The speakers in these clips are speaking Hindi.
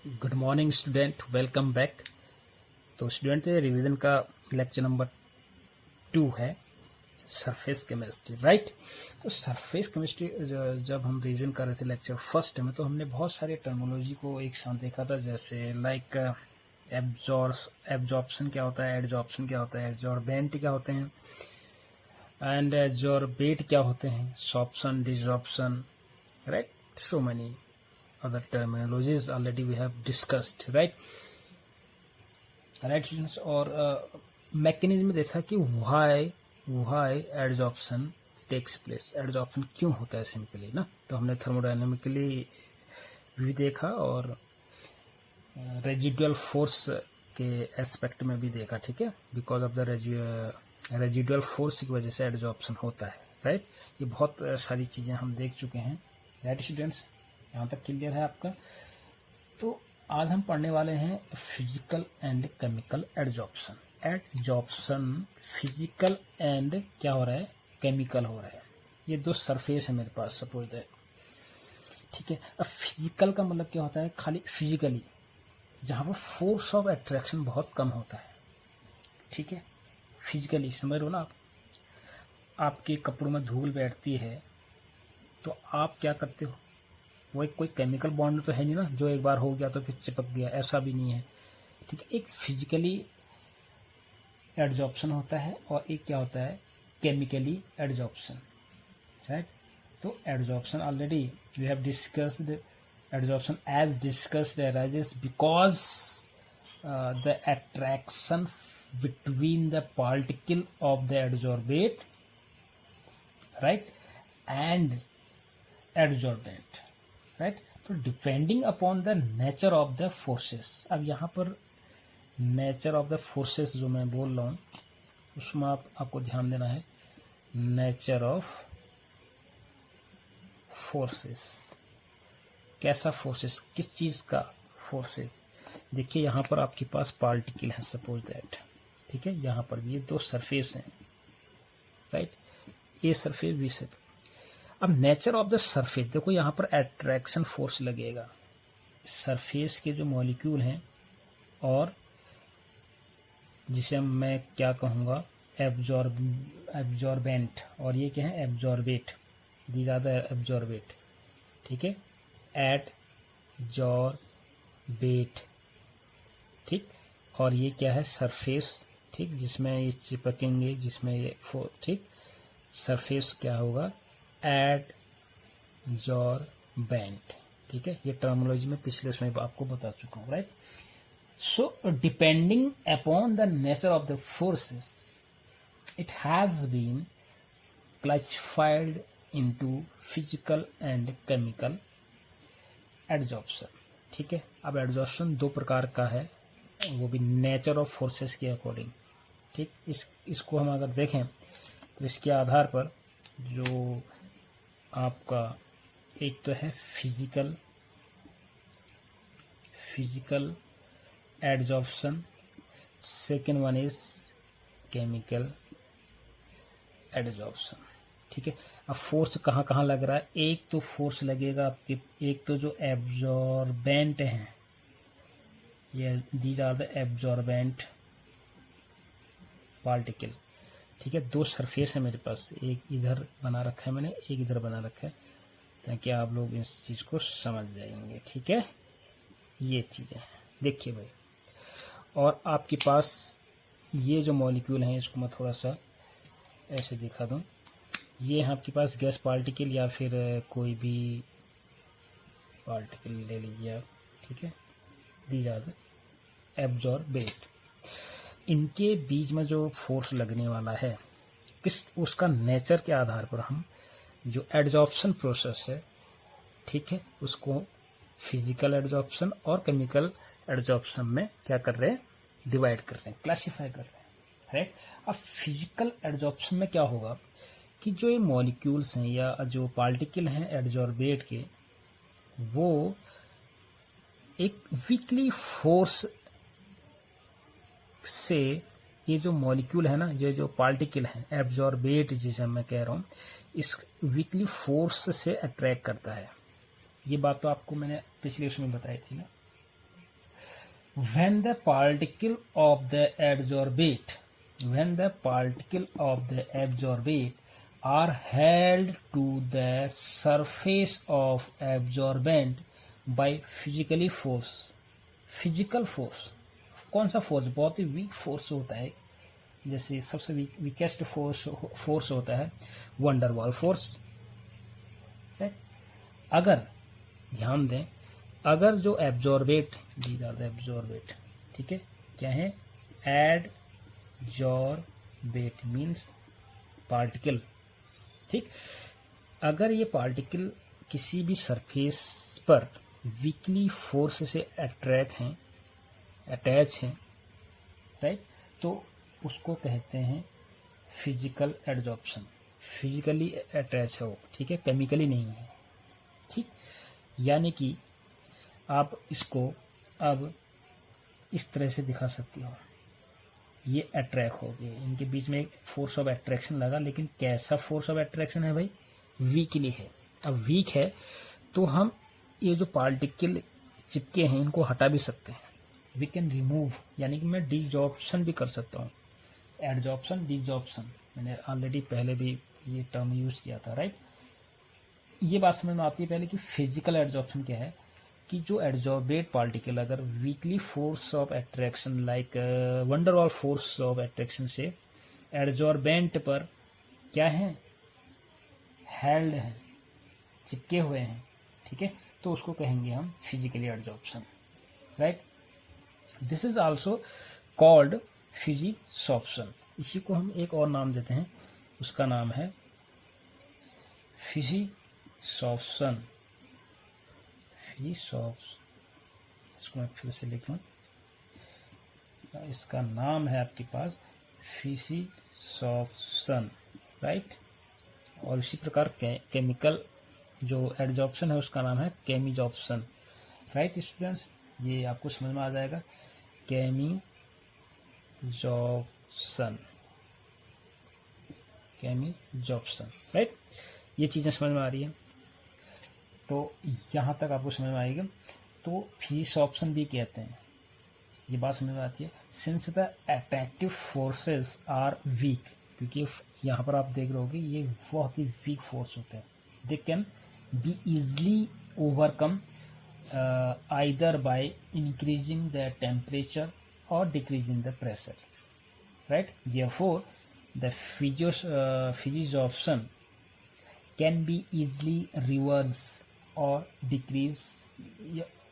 Good morning student, welcome back. तो स्टूडेंट रिवीजन का लेक्चर नंबर 2 है सरफेस केमिस्ट्री, राइट। तो सरफेस केमिस्ट्री जब हम रिवीजन कर रहे थे लेक्चर फर्स्ट में, तो हमने बहुत सारे टर्मिनोलॉजी को एक साथ देखा था, जैसे लाइक एब्जॉर्प्शन क्या होता है, एडजॉर्प्शन क्या होता है, एडजॉर्बेंट क्या होते हैं, एंड एडजॉर्बेट क्या होते हैं, sorption, desorption, right. So many other terminologies already we have discussed, right students। और मैकेनिज्म में देखा कि why adsorption takes place, adsorption क्यों होता है सिंपली ना। तो हमने थर्मोडायनेमिकली भी देखा और रेजिडुअल फोर्स के एस्पेक्ट में भी देखा, ठीक है। Because of the residual force की वजह से एडजॉर्प्शन होता है, राइट। ये बहुत सारी चीज़ें हम देख चुके हैं, राइट स्टूडेंट्स। यहाँ तक क्लियर है आपका। तो आज हम पढ़ने वाले हैं physical and chemical adsorption. Adsorption physical and क्या हो रहा है, केमिकल हो रहा है। ये दो सरफेस है मेरे पास, सपोज दैट, ठीक है। अब फिजिकल का मतलब क्या होता है, खाली फिजिकली, जहाँ पर फोर्स ऑफ अट्रैक्शन बहुत कम होता है, ठीक है। फिजिकली समझ लो ना आप, आपके कपड़ों में धूल बैठती है तो आप क्या करते हो, वो एक कोई केमिकल बॉन्ड तो है नहीं ना, जो एक बार हो गया तो फिर चिपक गया, ऐसा भी नहीं है, ठीक है। एक फिजिकली एडजॉर्प्शन होता है और एक क्या होता है, केमिकली एडजॉर्प्शन, राइट। तो adsorption already we have discussed. Adsorption as discussed arises because the attraction between the particle of the adsorbate, right, and adsorbent, right। तो depending upon the nature of the forces. अब यहाँ पर नेचर ऑफ द फोर्सेस जो मैं बोल रहा हूँ उसमें आपको ध्यान देना है। नेचर ऑफ फोर्सेस, कैसा फोर्सेस, किस चीज़ का फोर्सेस। देखिए यहाँ पर आपके पास पार्टिकल है, सपोज दैट, ठीक है। यहाँ पर भी ये दो सरफेस हैं, right, a surface B surface. अब नेचर ऑफ द सरफेस देखो, यहाँ पर अट्रैक्शन फोर्स लगेगा सरफेस के जो मॉलिक्यूल हैं, और जिसे मैं क्या कहूँगा, एब्जॉर्बेंट, और ये क्या है, absorbate. These are the absorbate, ठीक है, एडजॉर्बेट, ठीक। और ये क्या है, सरफेस, ठीक, जिसमें ये चिपकेंगे, जिसमें ये ठीक, सरफेस क्या होगा, एडजॉर्बेंट, ठीक है। ये टर्मिनोलॉजी में पिछले समय आपको बता चुका हूँ, right. So depending upon the nature of the forces it has been classified into physical and chemical adsorption, ठीक है। अब एडजॉर्प्शन दो प्रकार का है, वो भी नेचर ऑफ फोर्सेस के अकॉर्डिंग, ठीक। इसको हम अगर देखें तो इसके आधार पर जो आपका एक तो है physical adsorption, second one is chemical adsorption, ठीक है। अब फोर्स कहाँ कहाँ लग रहा है, एक तो फोर्स लगेगा आपके, एक तो जो एब्जॉर्बेंट हैं, ये these are the absorbent particle, ठीक है। दो सरफेस है मेरे पास, एक इधर बना रखा है मैंने, एक इधर बना रखा है, ताकि आप लोग इस चीज़ को समझ जाएंगे, ठीक है। ये चीज़ें देखिए भाई, और आपके पास ये जो मॉलिक्यूल हैं, इसको मैं थोड़ा सा ऐसे दिखा दूँ। ये है आपके पास गैस पार्टिकल या फिर कोई भी पार्टिकल ले लीजिए आप, ठीक है। These are the absorbate. इनके बीच में जो फोर्स लगने वाला है, किस उसका नेचर के आधार पर हम जो एडजॉर्प्शन प्रोसेस है, ठीक है, उसको फिजिकल एडजॉर्प्शन और केमिकल एडजॉर्प्शन में क्या कर रहे हैं, डिवाइड कर रहे हैं, क्लासिफाई कर रहे हैं, राइट। अब फिजिकल एडजॉर्प्शन में क्या होगा कि जो ये मॉलिक्यूल्स हैं या जो पार्टिकल हैं एडजॉर्बेट के, वो एक वीकली फोर्स से, ये जो मॉलिक्यूल है ना, ये जो पार्टिकल है एब्जॉर्बेट जिसे मैं कह रहा हूँ, इस वीकली फोर्स से अट्रैक्ट करता है। ये बात तो आपको मैंने पिछले उसमें बताई थी ना, when the particle of the adsorbate are held to the surface of absorbent by physical force। कौन सा फोर्स? बहुत ही वीक फोर्स होता है, जैसे सबसे वीकेस्ट फोर्स होता है वंडरवॉल फोर्स। अगर ध्यान दें, अगर जो absorbate, these are the absorbate, ठीक है, क्या है? एडजॉर्बेट मीन्स पार्टिकल, ठीक। अगर ये पार्टिकल किसी भी सरफेस पर वीकली फोर्स से अटैच हैं, राइट, तो उसको कहते हैं फिजिकल एडजॉर्प्शन। फिजिकली अटैच है वो, ठीक है, केमिकली नहीं है, ठीक। यानी कि आप इसको अब इस तरह से दिखा सकती हो, ये अट्रैक्ट हो गए, इनके बीच में एक फोर्स ऑफ अट्रैक्शन लगा, लेकिन कैसा फोर्स ऑफ अट्रैक्शन है भाई? वीकली है। अब वीक है तो हम ये जो पार्टिकल चिपके हैं इनको हटा भी सकते हैं, वी कैन रिमूव, यानी कि मैं डिजॉर्प्शन भी कर सकता हूँ। एडजॉर्प्शन, डिजॉर्प्शन, मैंने ऑलरेडी पहले भी ये टर्म यूज किया था, राइट। ये बात समझ में आती है पहले कि फिजिकल एडजॉर्प्शन क्या है, कि जो एडजॉर्बेट पार्टिकल अगर weekly force of attraction like van der Waals force of attraction से एडजॉर्बेंट पर क्या है? हेल्ड है, चिपके हुए हैं, ठीक है, तो उसको कहेंगे हम physically adsorption, right. This is also called physisorption. इसी को हम एक और नाम देते हैं, उसका नाम है फिजिसॉर्प्शन। इसको मैं फिर से लिख लूँ, इसका नाम है आपके पास फिजिसॉर्प्शन, राइट। और इसी प्रकार केमिकल जो एडजॉर्प्शन है उसका नाम है केमिजॉर्प्शन, राइट स्टूडेंट्स। ये आपको समझ में आ जाएगा, केमिजॉर्प्शन, राइट। ये चीज़ें समझ में आ रही है, तो यहाँ तक आपको समझ में आएगा। तो फिजिसॉर्प्शन भी कहते हैं, ये बात समझ में आती है। Since the attractive forces are weak, क्योंकि यहाँ पर आप देख रहे होगे ये बहुत ही वीक फोर्स होते हैं, they can be easily overcome either by increasing the temperature और decreasing the pressure, right. Therefore the physisorption can be easily reversed or decreased,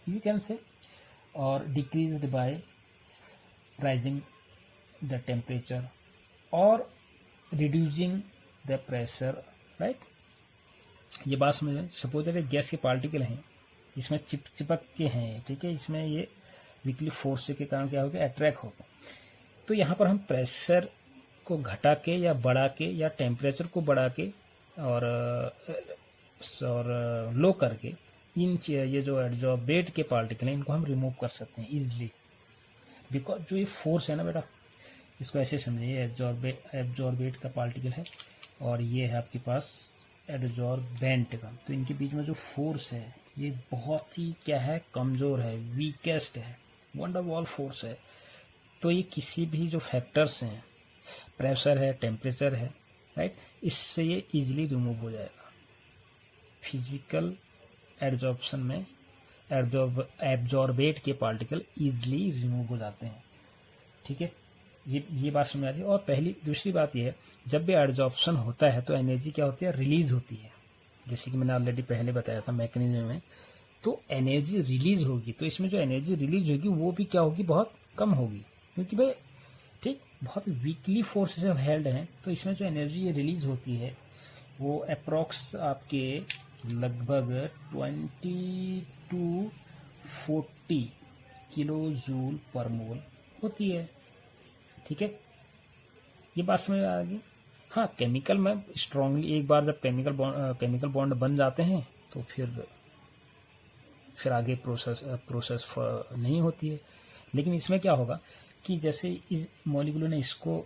you can say, or decreased by rising the temperature or reducing the pressure, right। ये बात समझ, सपोज अगर गैस के पार्टिकल हैं इसमें चिपक के हैं, ठीक है, इसमें ये वीकली फोर्स के कारण क्या होगा? अट्रैक्ट होगा। तो यहाँ पर हम प्रेशर को घटा के या बढ़ा के या टेम्परेचर को बढ़ा के और लो करके ये जो एडजॉर्बेट के पार्टिकल हैं इनको हम रिमूव कर सकते हैं इजीली, बिकॉज जो ये फोर्स है ना बेटा, इसको ऐसे समझिए, एब्जॉर्बेट का पार्टिकल है और ये है आपके पास एडजॉर्बेंट का, तो इनके बीच में जो फोर्स है ये बहुत ही क्या है? कमज़ोर है, वीकेस्ट है, वंडरवॉल फोर्स है। तो ये किसी भी जो फैक्टर्स हैं, प्रेशर है, टेम्परेचर है, राइट, इससे ये इजीली रिमूव हो जाएगा। फिजिकल एडजॉर्प्शन में एब्जॉर्बेट के पार्टिकल इजीली रिमूव हो जाते हैं, ठीक है। ये बात समझ आ रही है। और दूसरी बात ये है, जब भी एडजॉर्प्शन होता है तो एनर्जी क्या होती है? रिलीज होती है, जैसे कि मैंने ऑलरेडी पहले बताया था मैकेनिज्म में। तो एनर्जी रिलीज होगी, तो इसमें जो एनर्जी रिलीज होगी वो भी क्या होगी? बहुत कम होगी, क्योंकि भाई ठीक बहुत वीकली फोर्स से हेल्ड हैं, तो इसमें जो एनर्जी रिलीज होती है वो अप्रॉक्स आपके लगभग 20 to 40 किलो जूल पर मोल होती है, ठीक है। ये बात समझ आ गई। हाँ, केमिकल में स्ट्रांगली एक बार जब केमिकल बॉन्ड बन जाते हैं तो फिर आगे प्रोसेस नहीं होती है। लेकिन इसमें क्या होगा कि जैसे इस मॉलिक्यूल ने इसको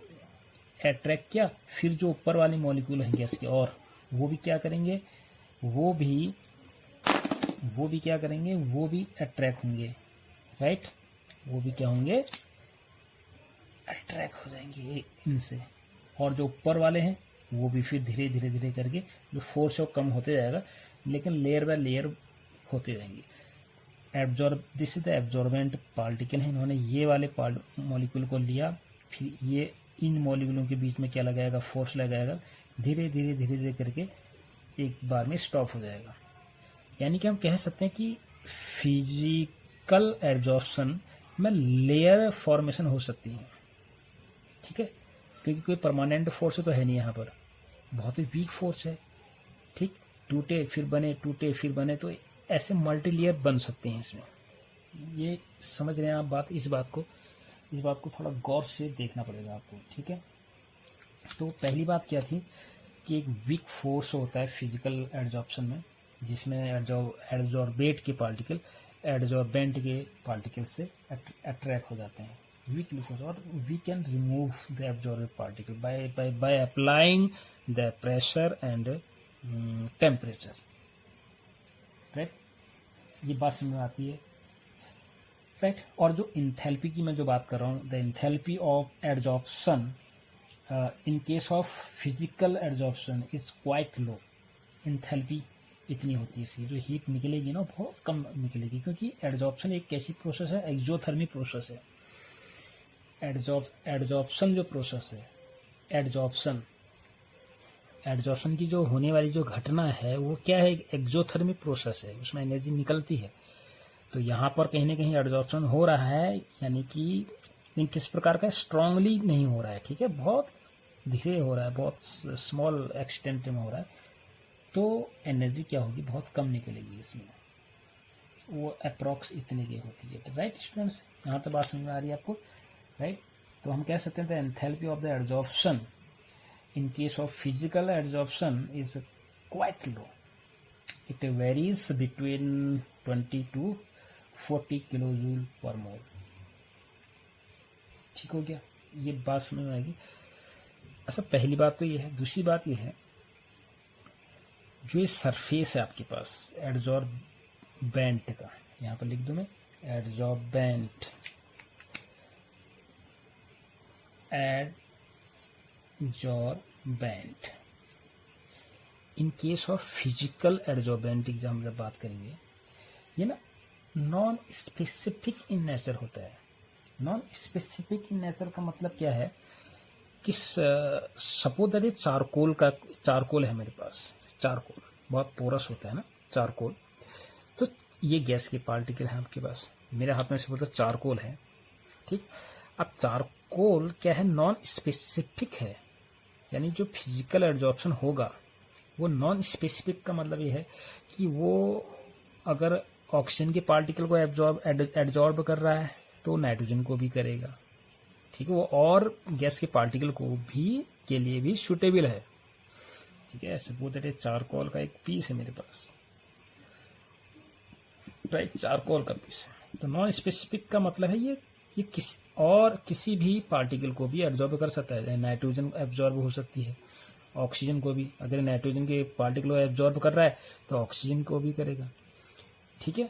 अट्रैक्ट किया, फिर जो ऊपर वाले मॉलिक्यूल हैं गैस के, और वो भी क्या करेंगे? वो भी क्या करेंगे? वो भी अट्रैक्ट होंगे, राइट। वो भी क्या होंगे, अट्रैक्ट हो जाएंगे इनसे, और जो ऊपर वाले हैं वो भी फिर धीरे धीरे धीरे करके जो फोर्स है वो कम होते जाएगा, लेकिन लेयर बाय लेयर होते जाएंगे। Absorb, this is the absorbent particle है, इन्होंने ये वाले मॉलिक्यूल को लिया, फिर ये इन मॉलिक्यूलों के बीच में क्या लगाएगा, फोर्स लगाएगा, धीरे धीरे धीरे धीरे करके एक बार में स्टॉप हो जाएगा। यानी कि हम कह सकते हैं कि फिजिकल एब्जॉर्प्शन में लेयर फॉर्मेशन हो सकती है, ठीक है, क्योंकि कोई परमानेंट फोर्स तो है नहीं यहाँ पर, बहुत ही वीक फोर्स है, ठीक, टूटे फिर बने, टूटे फिर बने, तो ऐसे मल्टी लेयर बन सकते हैं इसमें। ये समझ रहे हैं आप बात, इस बात को थोड़ा गौर से देखना पड़ेगा आपको, ठीक है। तो पहली बात क्या थी कि एक वीक फोर्स होता है फिजिकल एड्जॉर्प्शन में, जिसमें एड्जॉर्बेट के पार्टिकल एड्जॉर्बेंट के पार्टिकल से अट्रैक्ट हो जाते हैं, वीक फोर्स, और we can remove the absorbed particle by applying the pressure and temperature, right. ये बात समझ में आती है, राइट। और जो इंथैल्पी की मैं जो बात कर रहा हूँ, the enthalpy of adsorption in case of physical adsorption is quite low. Enthalpy इतनी होती है, इसकी जो हीट निकलेगी ना बहुत कम निकलेगी, क्योंकि एड्जॉर्प्शन एक कैसी प्रोसेस है, एक्सोथर्मिक प्रोसेस है। एड्जॉर्प्शन जो प्रोसेस है, एड्जॉर्प्शन की जो होने वाली जो घटना है वो क्या है, एक्सोथर्मिक प्रोसेस है, उसमें एनर्जी निकलती है। तो यहाँ पर कहीं ना कहीं एड्जॉर्प्शन हो रहा है, यानी कि किस प्रकार का, स्ट्रांगली नहीं हो रहा है, ठीक है, बहुत धीरे हो रहा है, बहुत स्मॉल एक्सटेंट में हो रहा है, तो एनर्जी क्या होगी, बहुत कम निकलेगी इसमें, वो अप्रॉक्स इतने की होती है, राइट स्टूडेंट्स, यहाँ तक बात समझ में आ रही है आपको, राइट। तो हम कह सकते हैं the enthalpy of the adsorption in case of physical adsorption is quite low, it varies between 20 to 40 kilojoule पर मोल, ठीक हो गया, ये बात समझ में आएगी। अच्छा, पहली बात तो ये है, दूसरी बात ये है, जो ये सरफेस है आपके पास एड्जॉर्बेंट का, यहाँ पर लिख दूं मैं, adsorbent, in case of physical adsorbent की जब हम जब बात करेंगे, ये ना नॉन स्पेसिफिक इन नेचर होता है। नॉन स्पेसिफिक इन नेचर का मतलब क्या है कि सपोज दैट चारकोल है मेरे पास, चारकोल बहुत पोरस होता है ना चारकोल, तो ये गैस के पार्टिकल हैं आपके पास, मेरे हाथ में सपोज चारकोल है, ठीक। अब चारकोल क्या है, नॉन स्पेसिफिक है, यानी जो फिजिकल एड्जॉर्प्शन होगा वो नॉन स्पेसिफिक का मतलब ये है कि वो अगर ऑक्सीजन के पार्टिकल को एब्जॉर्ब कर रहा है तो नाइट्रोजन को भी करेगा, ठीक है, वो और गैस के पार्टिकल को भी के लिए भी सूटेबल है, ठीक है। सपोज दैट चारकोल का एक पीस है मेरे पास, राइट, चारकोल का पीस है, तो नॉन स्पेसिफिक का मतलब है ये किसी भी पार्टिकल को भी एब्जॉर्ब कर सकता है, नाइट्रोजन एब्जॉर्ब हो सकती है, ऑक्सीजन को भी, अगर नाइट्रोजन के पार्टिकल को एब्जॉर्ब कर रहा है तो ऑक्सीजन को भी करेगा, ठीक है।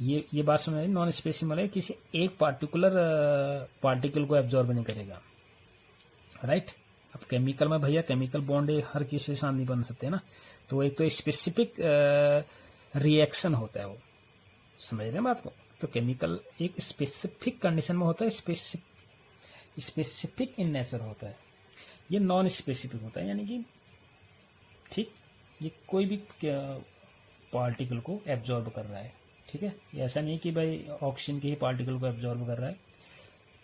ये बात समझ, नॉन स्पेसिफिक है किसी एक पार्टिकुलर पार्टिकल को एब्जॉर्ब नहीं करेगा, राइट। अब केमिकल में भैया केमिकल बॉन्ड हर किसी के साथ नहीं बन सकते ना, तो एक तो स्पेसिफिक रिएक्शन होता है, वो समझ रहे हैं बात को। तो केमिकल एक स्पेसिफिक कंडीशन में होता है, स्पेसिफिक इन नेचर होता है, ये नॉन स्पेसिफिक होता है, यानी कि ठीक, ये कोई भी पार्टिकल को एब्जॉर्ब कर रहा है, ठीक है, ये ऐसा नहीं कि भाई ऑक्सीजन के ही पार्टिकल को एब्जॉर्ब कर रहा है,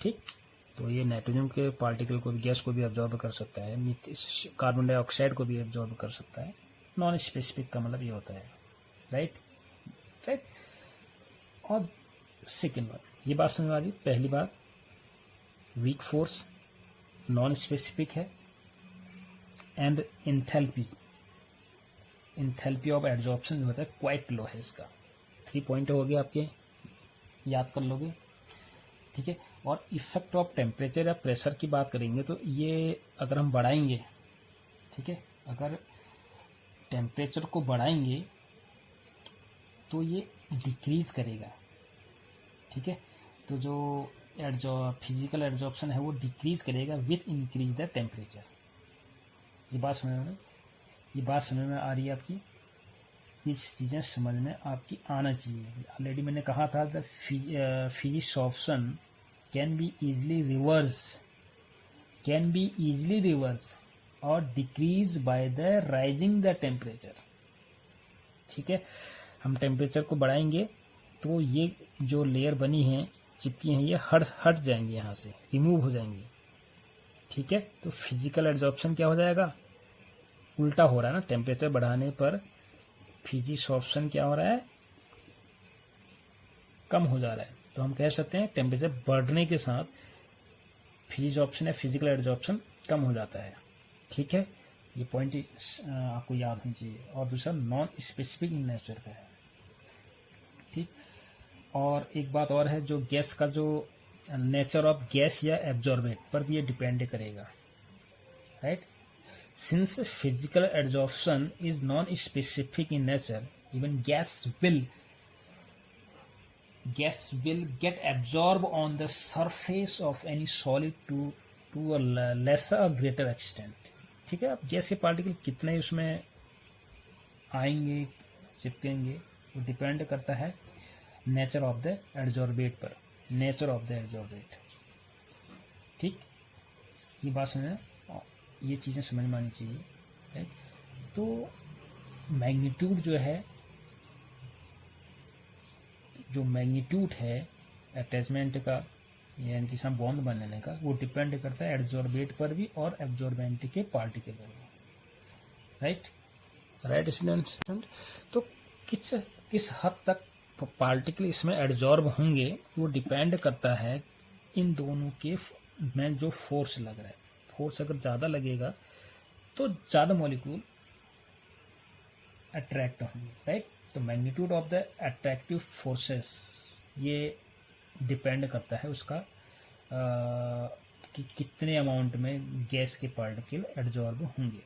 ठीक। तो ये नाइट्रोजन के पार्टिकल को भी, गैस को भी एब्जॉर्ब कर सकता है, कार्बन डाइऑक्साइड को भी एब्जॉर्ब कर सकता है, नॉन स्पेसिफिक का मतलब ये होता है, राइट। और सेकेंड बात, ये बात समझ आ गई, पहली बात वीक फोर्स नॉन स्पेसिफिक है, एंड इंथैल्पी ऑफ एड्जॉर्प्शन जो होता है क्वाइट लो है, इसका 3 पॉइंट हो गए आपके, याद कर लोगे, ठीक है। और इफेक्ट ऑफ टेम्परेचर या प्रेशर की बात करेंगे तो ये अगर हम बढ़ाएंगे, ठीक है, अगर टेम्परेचर को बढ़ाएंगे तो ये डिक्रीज करेगा, ठीक है, तो जो फिजिकल एड्जॉर्प्शन है वो डिक्रीज करेगा विथ इंक्रीज द टेम्परेचर। ये बात समझ में आ रही है आपकी? ये चीज़ें समझ में आपकी आना चाहिए। ऑलरेडी मैंने कहा था the physics option can be easily reverse और decrease by the rising the temperature. ठीक है, हम टेम्परेचर को बढ़ाएंगे तो ये जो लेयर बनी है, चिपकी हैं, ये हट जाएंगे, यहाँ से रिमूव हो जाएंगी। ठीक है, तो फिजिकल एड्जॉर्प्शन क्या हो जाएगा? उल्टा हो रहा है ना, टेम्परेचर बढ़ाने पर फिजिक्स ऑप्शन क्या हो रहा है? कम हो जा रहा है। तो हम कह सकते हैं टेम्परेचर बढ़ने के साथ फिजिक्स ऑप्शन या फिजिकल एड्जॉर्प्शन कम हो जाता है। ठीक है, ये पॉइंट आपको याद होना चाहिए। और दूसरा नॉन स्पेसिफिक इन नेचर का है। ठीक, और एक बात और है, जो गैस का जो नेचर ऑफ गैस या एब्जॉर्बेंट पर भी ये डिपेंड करेगा, right. Since physical adsorption is non specific in nature, even gas will get absorbed on the surface of any solid to a lesser or greater extent। ठीक है, अब गैस के पार्टिकल कितने उसमें आएंगे, चिपकेंगे, वो डिपेंड करता है नेचर ऑफ द एड्जॉर्बेट पर, ठीक, ये बात समझ, ये चीज़ें समझ में आनी चाहिए, राइट। तो मैग्नीट्यूड जो मैग्नीट्यूड है अटैचमेंट का, यानी कि सम बॉन्ड बनाने का, वो डिपेंड करता है एड्जॉर्बेट पर भी और एब्जॉर्बेंट के पार्टिकल पर भी, राइट स्टूडेंट्स। तो किस हद तक पार्टिकल इसमें एड्जॉर्ब होंगे वो डिपेंड करता है इन दोनों के में जो फोर्स लग रहा है। फोर्स अगर ज़्यादा लगेगा तो ज़्यादा मॉलिक्यूल अट्रैक्ट होंगे, राइट। तो magnitude of the attractive forces ये डिपेंड करता है उसका कि कितने अमाउंट में गैस के पार्टिकल एड्जॉर्ब होंगे।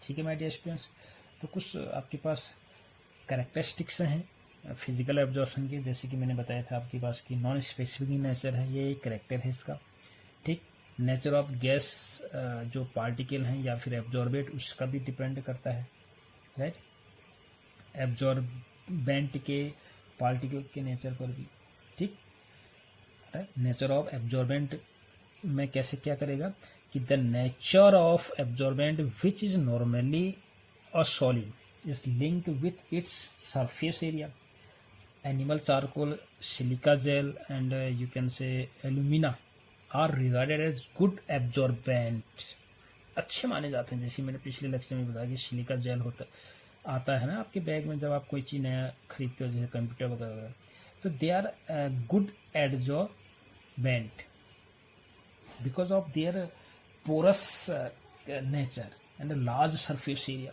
ठीक है माय डियर स्टूडेंट्स, तो कुछ आपके पास कैरेक्टरिस्टिक्स हैं फिजिकल एब्जॉर्प्शन के, जैसे कि मैंने बताया था आपके पास कि नॉन स्पेसिफिक इन नेचर है, ये एक कैरेक्टर है इसका। ठीक, नेचर ऑफ गैस जो पार्टिकल हैं या फिर एब्जॉर्बेट, उसका भी डिपेंड करता है, राइट। एब्जॉर्बेंट के पार्टिकल के नेचर पर भी, ठीक, राइट। नेचर ऑफ एब्जॉर्बेंट में कैसे क्या करेगा कि the nature of absorbent which is normally a solid is linked with its surface area. Animal charcoal, silica gel and you can say alumina are regarded as good absorbent, अच्छे माने जाते हैं। जैसे मैंने पिछले लेक्चर में बताया कि सिलिका जेल आता है ना आपके बैग में जब आप कोई चीज़ नया खरीदते हो, जैसे कंप्यूटर वगैरह, तो they are good absorbent because of their porous nature and large surface area.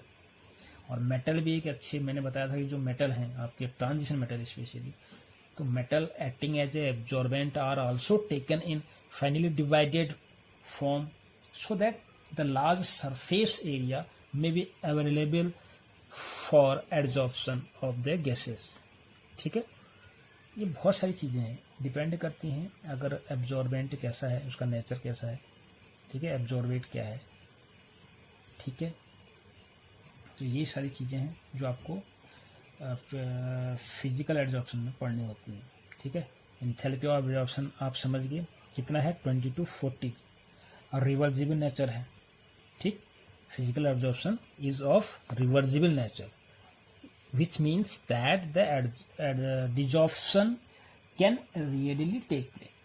और मेटल भी एक अच्छे, मैंने बताया था कि जो मेटल हैं आपके ट्रांजिशन मेटल स्पेशली, तो metal acting as a absorbent are also taken in finely divided form so that the large surface area may be available for adsorption of the gases. ठीक है, ये बहुत सारी चीज़ें हैं, डिपेंड करती हैं अगर एब्जॉर्बेंट कैसा है, उसका नेचर कैसा है, ठीक है, एब्जॉर्बेट क्या है, ठीक है। तो ये सारी चीज़ें हैं जो आपको फिजिकल एड्जॉर्प्शन में पढ़नी होती हैं, ठीक है। एंथैल्पी ऑफ एब्जॉर्प्शन आप समझ गए कितना है, 20 to 40, और रिवर्सिबल नेचर है, ठीक। Physical absorption is of reversible nature which means that the desorption can readily take place।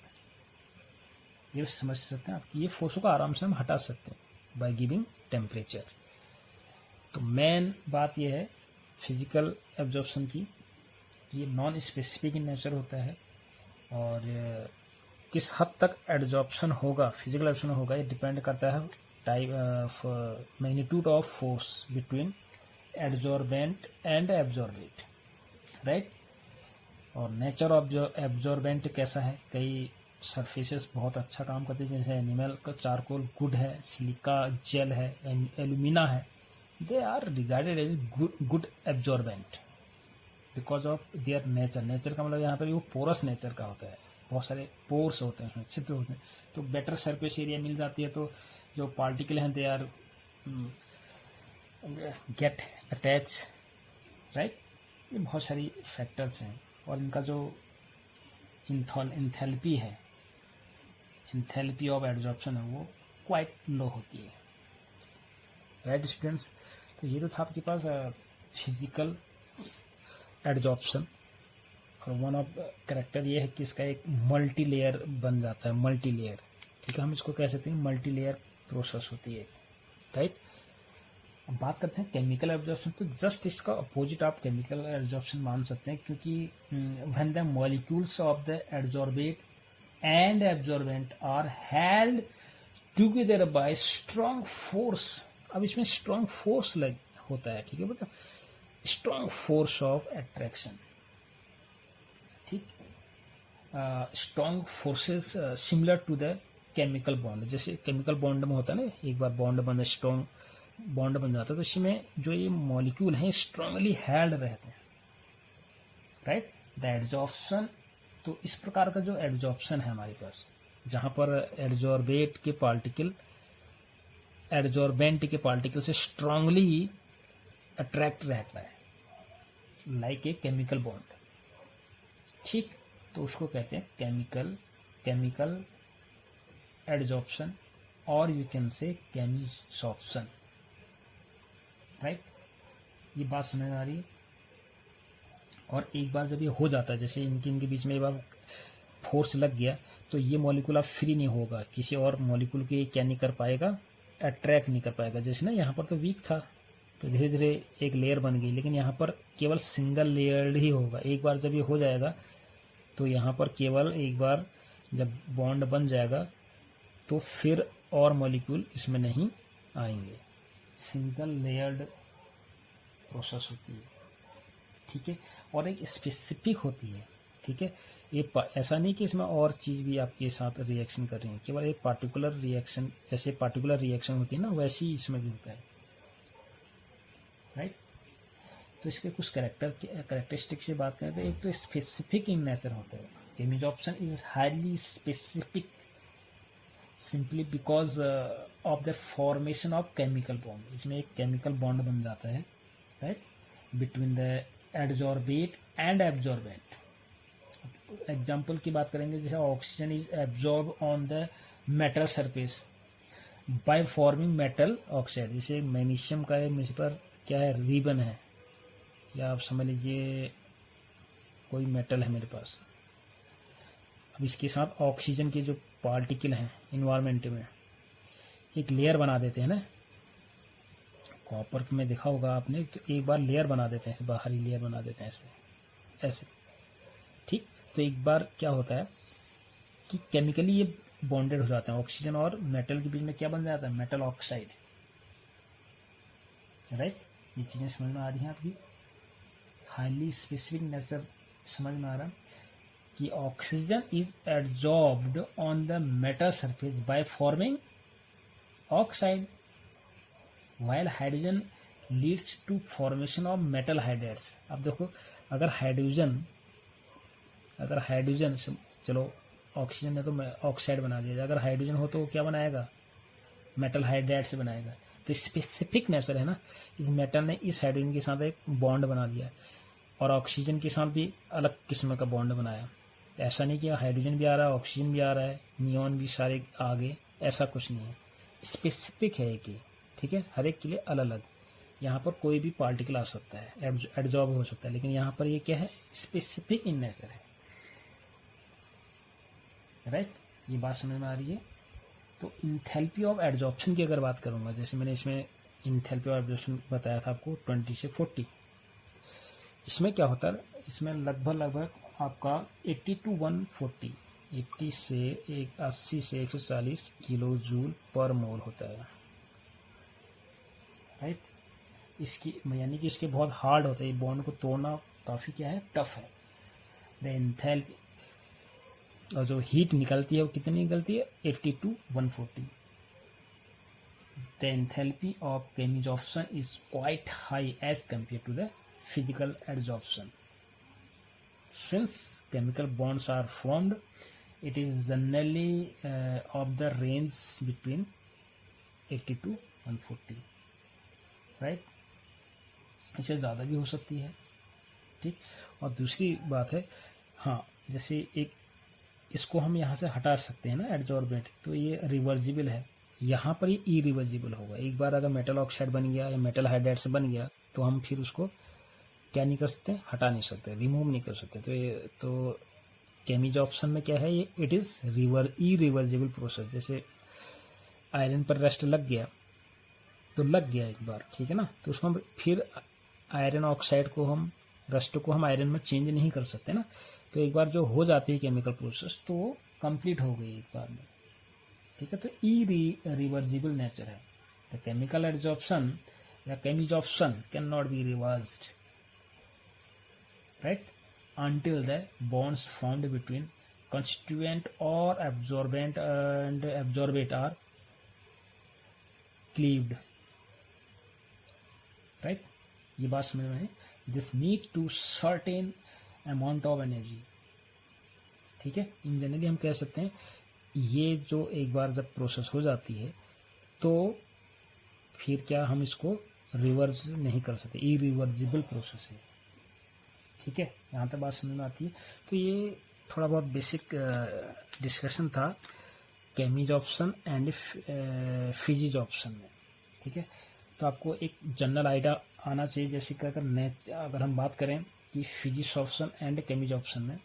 ये समझ सकते हैं आप, ये फोर्सों को आराम से हम हटा सकते हैं बाय गिविंग टेम्परेचर। तो मेन बात ये है फिजिकल एब्जॉर्प्शन की, ये नॉन स्पेसिफिक इन नेचर होता है, और किस हद तक एब्जॉर्प्शन होगा, फिजिकल एब्जॉर्प्शन होगा, ये डिपेंड करता है type of magnitude of force between absorbent and absorbent, right. और नेचर ऑफ एब्जॉर्बेंट कैसा है, कई सरफेसेस बहुत अच्छा काम करते हैं, जैसे एनिमल का चारकोल गुड है, सिलिका जेल है, एल्यूमिना है, they are regarded as good absorbent because of their nature. Nature का मतलब यहाँ पर वो पोरस नेचर का होता है, बहुत सारे पोर्स होते हैं, छिद्र होते हैं, तो बेटर सरफेस एरिया मिल जाती है, तो जो पार्टिकल हैं they are get attach, right. ये बहुत सारी फैक्टर्स हैं, और इनका जो इंथैल्पी है, इंथैल्पी ऑफ एड्जॉर्प्शन है, वो क्वाइट लो होती है, राइट स्टूडेंट्स। तो ये तो था आपके पास फिजिकल एड्जॉर्प्शन, और वन ऑफ कैरेक्टर ये है कि इसका एक मल्टी लेयर बन जाता है, मल्टी लेयर, ठीक है, हम इसको कह सकते हैं मल्टी लेयर प्रोसेस होती है, राइट। अब बात करते हैं केमिकल एब्जॉर्प्शन, तो जस्ट इसका अपोजिट आप केमिकल एब्जॉर्प्शन मान सकते हैं, क्योंकि when the molecules of the adsorbate and absorbent are held together by strong force, अब इसमें स्ट्रॉन्ग फोर्स लग होता है, ठीक है बेटा, स्ट्रॉन्ग फोर्स ऑफ अट्रैक्शन, ठीक, strong forces similar to the chemical bond, जैसे केमिकल बॉन्ड में होता है ना, एक बार बॉन्ड बन स्ट्रॉन्ग बॉन्ड बन जाता है, तो इसमें जो ये मॉलिक्यूल हैं स्ट्रांगली हेल्ड रहते हैं, राइट। द एड्जॉर्प्शन, तो इस प्रकार का जो एड्जॉर्प्शन है हमारे पास, जहाँ पर एड्जॉर्बेट के पार्टिकल एड्जॉर्बेंट के पार्टिकल से स्ट्रांगली अट्रैक्ट रहता है, लाइक ए केमिकल बॉन्ड, ठीक, तो उसको कहते हैं केमिकल एड्जॉर्प्शन, और यू कैन से केमिसॉर्प्शन, राइट। ये बात समझ आ रही है। और एक बार जब ये हो जाता है, जैसे इनके बीच में एक बार फोर्स लग गया, तो ये मॉलिक्यूल अब फ्री नहीं होगा, किसी और मॉलिक्यूल के क्या नहीं कर पाएगा, अट्रैक्ट नहीं कर पाएगा। जैसे ना यहाँ पर तो वीक था, तो धीरे धीरे एक लेयर बन गई, लेकिन यहाँ पर केवल सिंगल लेयर्ड ही होगा। एक बार जब ये हो जाएगा, तो यहाँ पर केवल एक बार जब बॉन्ड बन जाएगा, तो फिर और मॉलिक्यूल इसमें नहीं आएंगे। सिंगल लेयर्ड प्रोसेस होती है, ठीक है, और एक स्पेसिफिक होती है, ठीक है। ये ऐसा नहीं कि इसमें और चीज़ भी आपके साथ रिएक्शन कर रही है, केवल एक पार्टिकुलर रिएक्शन, जैसे पार्टिकुलर रिएक्शन होती है ना, वैसे ही इसमें भी होता है, राइट। तो इसके कुछ कैरेक्टरिस्टिक से बात करें तो एक तो स्पेसिफिक इन नेचर होता है। Chemisorption is highly specific simply because of the formation of chemical bond. इसमें एक केमिकल बॉन्ड बन जाता है, right, between the adsorbate and absorbent. Example की बात करेंगे, जैसे oxygen is absorb on the metal surface by forming metal oxide. जैसे मैग्नीशियम का मेरे पर क्या है, रिबन है, या आप समझ लीजिए कोई मेटल है मेरे पास, अब इसके साथ ऑक्सीजन के जो पार्टिकल हैं इन्वायरमेंट में एक लेयर बना देते हैं ना, कॉपर में देखा होगा आपने, तो एक बार लेयर बना देते हैं, ऐसे बाहरी लेयर बना देते हैं ऐसे ऐसे, ठीक। तो एक बार क्या होता है कि केमिकली ये बॉन्डेड हो जाते हैं, ऑक्सीजन और मेटल के बीच में क्या बन जाता है, मेटल ऑक्साइड, राइट। ये चीज़ें समझ में आ रही हैं आपकी। हाईली स्पेसिफिक नेचर समझ में आ रहा है कि oxygen is absorbed on the metal surface by forming oxide, while hydrogen leads to formation of metal hydrides. अब देखो, अगर हाइड्रोजन चलो ऑक्सीजन ने तो ऑक्साइड बना दिया, अगर हाइड्रोजन हो तो वो क्या बनाएगा, मेटल हाइड्राइड से बनाएगा। तो स्पेसिफिक नेचर है ना, इस मेटल ने इस हाइड्रोजन के साथ एक बॉन्ड बना दिया, और ऑक्सीजन के साथ भी अलग किस्म का बॉन्ड बनाया। ऐसा नहीं कि हाइड्रोजन भी आ रहा है, ऑक्सीजन भी आ रहा है, नियॉन भी सारे आ गए, ऐसा कुछ नहीं है। स्पेसिफिक है एक ही, ठीक है, हर एक के लिए अलग अलग। यहाँ पर कोई भी पार्टिकल आ सकता है, एब्जॉर्ब हो सकता है, लेकिन यहाँ पर ये क्या है, स्पेसिफिक इन नेचर है, राइट। ये बात समझ में आ रही है। तो इंथैल्पी ऑफ एड्जॉर्प्शन की अगर बात करूँगा, जैसे मैंने इसमें इंथैल्पी ऑफ एड्जॉर्प्शन बताया था आपको 20 से 40, इसमें क्या होता है, इसमें लगभग आपका 80 to 140, 80 से 80 से 140 किलो जूल पर मोल होता है, राइट। इसकी यानी कि इसके बहुत हार्ड होता है, ये बॉन्ड को तोड़ना काफ़ी क्या है, टफ है। द एंथैल्पी, और जो हीट निकलती है वो कितनी निकलती है, 80 to 140। The enthalpy of chemisorption is quite high as compare to the physical adsorption. Since chemical bonds are formed it is generally of the range between 80 to 140, right. इससे ज़्यादा भी हो सकती है, ठीक। और दूसरी बात है, हाँ, जैसे एक इसको हम यहाँ से हटा सकते हैं ना एडजॉर्बेंट, तो ये रिवर्जिबल है, यहाँ पर ये इरिवर्जिबल होगा। एक बार अगर मेटल ऑक्साइड बन गया या मेटल हाइड्राइड से बन गया तो हम फिर उसको क्या नहीं कर सकते, हटा नहीं सकते, रिमूव नहीं कर सकते। तो ये तो केमिज ऑप्शन में क्या है, ये इट इज़ इरिवर्जिबल प्रोसेस। जैसे आयरन पर रस्ट लग गया तो लग गया एक बार, ठीक है ना, तो उसको हम फिर आयरन ऑक्साइड को हम रस्ट को हम आयरन में चेंज नहीं कर सकते ना। तो एक बार जो हो जाती है केमिकल प्रोसेस तो वो कंप्लीट हो गई एक बार में, ठीक है। तो इरिवर्जिबल नेचर है। द केमिकल एडजॉर्प्शन या chemisorption can not be reversed, right, until the bonds formed between constituent or absorbent and absorbate are cleaved, right। ये बात समझ में है। This need to certain amount of energy, ठीक है। इन जनरली हम कह सकते हैं ये जो एक बार जब प्रोसेस हो जाती है तो फिर क्या हम इसको रिवर्स नहीं कर सकते, इरिवर्जिबल प्रोसेस है, ठीक है। यहाँ तक बात समझ में आती है। तो ये थोड़ा बहुत बेसिक डिस्कशन था केमिज ऑप्शन एंड फिजिज ऑप्शन में, ठीक है। तो आपको एक जनरल आइडिया आना चाहिए, जैसे कि अगर हम बात करें कि फिजिक्स ऑप्शन एंड केमिज ऑप्शन में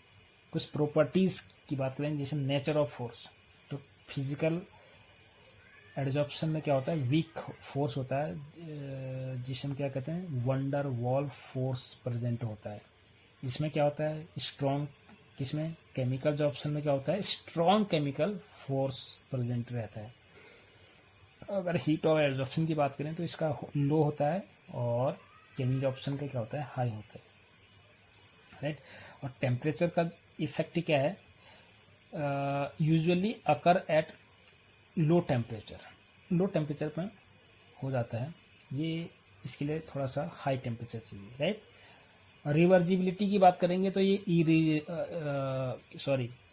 कुछ प्रॉपर्टीज़ की बात करें, जैसे नेचर ऑफ फोर्स, तो फिजिकल एडजॉर्प्शन में क्या होता है, वीक फोर्स होता है, जिसे हम क्या कहते हैं, वंडर वॉल फोर्स प्रेजेंट होता है। इसमें क्या होता है, स्ट्रॉन्ग, किसमें, केमिकल एडजॉर्प्शन में क्या होता है, स्ट्रॉन्ग केमिकल फोर्स प्रेजेंट रहता है। अगर हीट ऑफ एडजॉर्प्शन की बात करें तो इसका लो होता है और केमिकल ऑप्शन का क्या होता है, हाई होता है, राइट। और टेम्परेचर का इफेक्ट क्या है, usually occur at low temperature पर हो जाता है ये, इसके लिए थोड़ा सा हाई टेम्परेचर चाहिए, राइट। रिवर्जिबिलिटी की बात करेंगे तो ये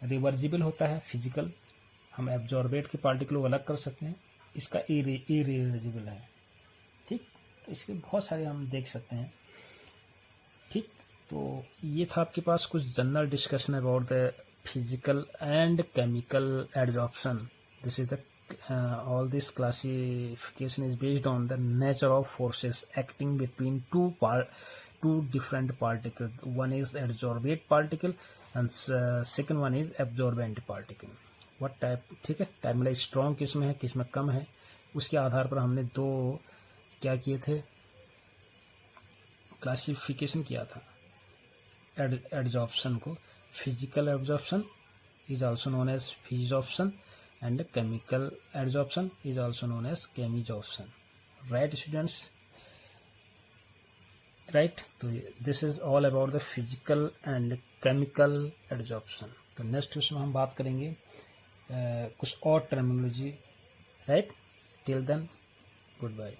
रिवर्जिबल होता है फिजिकल, हम एब्जॉर्बेट के पार्टिकल को अलग कर सकते हैं, इसका इरिवर्जिबल है, ठीक। तो इसके बहुत सारे हम देख सकते हैं, ठीक। तो ये था आपके पास कुछ general discussion about the physical and chemical adsorption. This is the all this classification is based on the nature of forces acting between two different particles. One is adsorbate particle and second one is absorbent particle. What type, ठीक है, टाइप मतलब स्ट्रॉन्ग किस में है, किस में कम है, उसके आधार पर हमने दो क्या किए थे, क्लासिफिकेशन किया था एडजॉर्प्शन को। Physical adsorption is also known as physisorption and chemical adsorption is also known as chemijorption, right students, right। तो this is all about the physical and chemical adsorption। तो नेक्स्ट क्वेश्चन में हम बात करेंगे कुछ और terminology, right. Till then good bye.